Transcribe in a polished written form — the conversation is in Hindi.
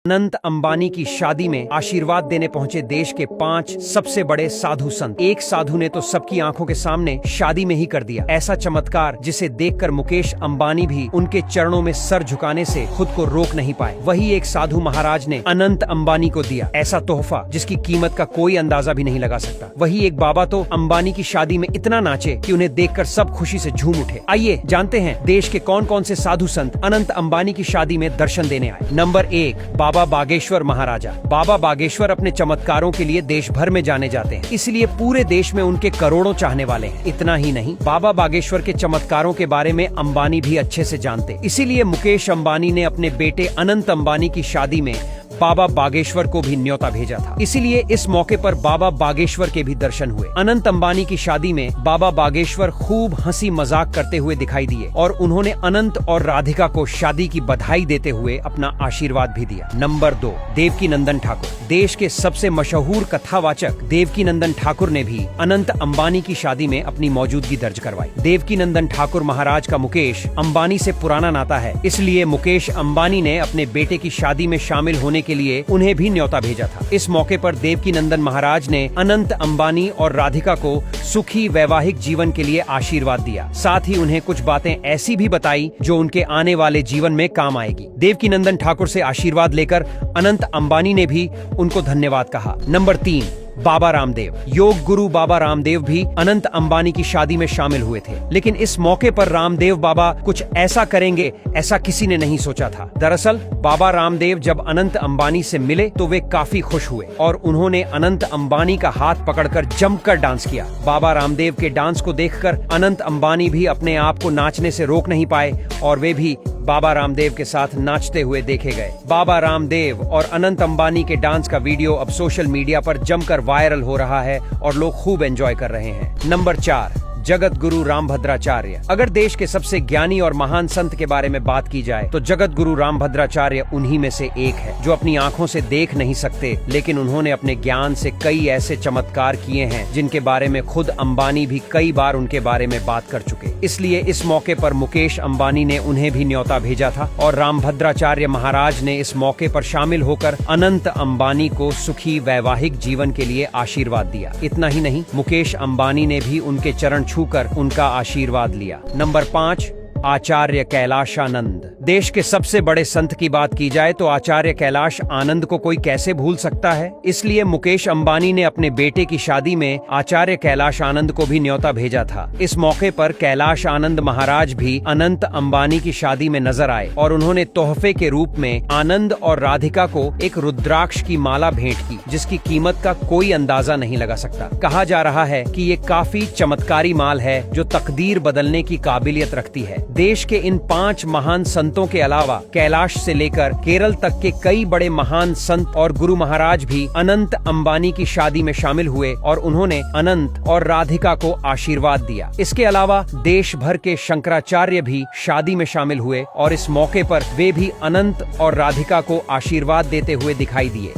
अनंत अंबानी की शादी में आशीर्वाद देने पहुंचे देश के 5 सबसे बड़े साधु संत। एक साधु ने तो सबकी आंखों के सामने शादी में ही कर दिया ऐसा चमत्कार जिसे देखकर मुकेश अंबानी भी उनके चरणों में सर झुकाने से खुद को रोक नहीं पाए। वही एक साधु महाराज ने अनंत अंबानी को दिया ऐसा तोहफा जिसकी कीमत का कोई अंदाजा भी नहीं लगा सकता। वही एक बाबा तो अंबानी की शादी में इतना नाचे कि उन्हें देखकर सब खुशी से झूम उठे। आइए जानते हैं देश के कौन कौन से साधु संत अनंत अंबानी की शादी में दर्शन देने आए। नंबर 1, बाबा बागेश्वर महाराजा। बाबा बागेश्वर अपने चमत्कारों के लिए देश भर में जाने जाते हैं, इसलिए पूरे देश में उनके करोड़ों चाहने वाले हैं। इतना ही नहीं, बाबा बागेश्वर के चमत्कारों के बारे में अंबानी भी अच्छे से जानते, इसीलिए मुकेश अंबानी ने अपने बेटे अनंत अंबानी की शादी में बाबा बागेश्वर को भी न्योता भेजा था। इसीलिए इस मौके पर बाबा बागेश्वर के भी दर्शन हुए। अनंत अंबानी की शादी में बाबा बागेश्वर खूब हंसी मजाक करते हुए दिखाई दिए और उन्होंने अनंत और राधिका को शादी की बधाई देते हुए अपना आशीर्वाद भी दिया। नंबर 2, देवकीनंदन ठाकुर। देश के सबसे मशहूर कथावाचक देवकीनंदन ठाकुर ने भी अनंत अंबानी की शादी में अपनी मौजूदगी दर्ज करवाई। देवकीनंदन ठाकुर महाराज का मुकेश अंबानी से पुराना नाता है, इसलिए मुकेश अंबानी ने अपने बेटे की शादी में शामिल होने के लिए उन्हें भी न्योता भेजा था। इस मौके पर देवकीनंदन महाराज ने अनंत अंबानी और राधिका को सुखी वैवाहिक जीवन के लिए आशीर्वाद दिया। साथ ही उन्हें कुछ बातें ऐसी भी बताई जो उनके आने वाले जीवन में काम आएगी। देवकीनंदन ठाकुर से आशीर्वाद लेकर अनंत अंबानी ने भी उनको धन्यवाद कहा। नंबर 3, बाबा रामदेव। योग गुरु बाबा रामदेव भी अनंत अंबानी की शादी में शामिल हुए थे, लेकिन इस मौके पर रामदेव बाबा कुछ ऐसा करेंगे ऐसा किसी ने नहीं सोचा था। दरअसल बाबा रामदेव जब अनंत अंबानी से मिले तो वे काफी खुश हुए और उन्होंने अनंत अंबानी का हाथ पकड़कर जमकर डांस किया। बाबा रामदेव के डांस को देखकर अनंत अंबानी भी अपने आप को नाचने से रोक नहीं पाए और वे भी बाबा रामदेव के साथ नाचते हुए देखे गए। बाबा रामदेव और अनंत अंबानी के डांस का वीडियो अब सोशल मीडिया पर जमकर वायरल हो रहा है और लोग खूब एंजॉय कर रहे हैं। नंबर 4, जगत गुरु रामभद्राचार्य। अगर देश के सबसे ज्ञानी और महान संत के बारे में बात की जाए तो जगत गुरु रामभद्राचार्य उन्हीं में से एक है जो अपनी आंखों से देख नहीं सकते, लेकिन उन्होंने अपने ज्ञान से कई ऐसे चमत्कार किए हैं जिनके बारे में खुद अंबानी भी कई बार उनके बारे में बात कर चुके। इसलिए इस मौके पर मुकेश अंबानी ने उन्हें भी न्योता भेजा था और रामभद्राचार्य महाराज ने इस मौके पर शामिल होकर अनंत अंबानी को सुखी वैवाहिक जीवन के लिए आशीर्वाद दिया। इतना ही नहीं, मुकेश अंबानी ने भी उनके चरण छूकर उनका आशीर्वाद लिया। नंबर 5, आचार्य कैलाशानंद। देश के सबसे बड़े संत की बात की जाए तो आचार्य कैलाश आनंद को कोई कैसे भूल सकता है। इसलिए मुकेश अंबानी ने अपने बेटे की शादी में आचार्य कैलाश आनंद को भी न्योता भेजा था। इस मौके पर कैलाश आनंद महाराज भी अनंत अंबानी की शादी में नजर आए और उन्होंने तोहफे के रूप में आनंद और राधिका को एक रुद्राक्ष की माला भेंट की जिसकी कीमत का कोई अंदाजा नहीं लगा सकता। कहा जा रहा है कि ये काफी चमत्कारी माल है जो तकदीर बदलने की काबिलियत रखती है। देश के इन 5 महान संतों के अलावा कैलाश से लेकर केरल तक के कई बड़े महान संत और गुरु महाराज भी अनंत अंबानी की शादी में शामिल हुए और उन्होंने अनंत और राधिका को आशीर्वाद दिया। इसके अलावा देश भर के शंकराचार्य भी शादी में शामिल हुए और इस मौके पर वे भी अनंत और राधिका को आशीर्वाद देते हुए दिखाई दिए।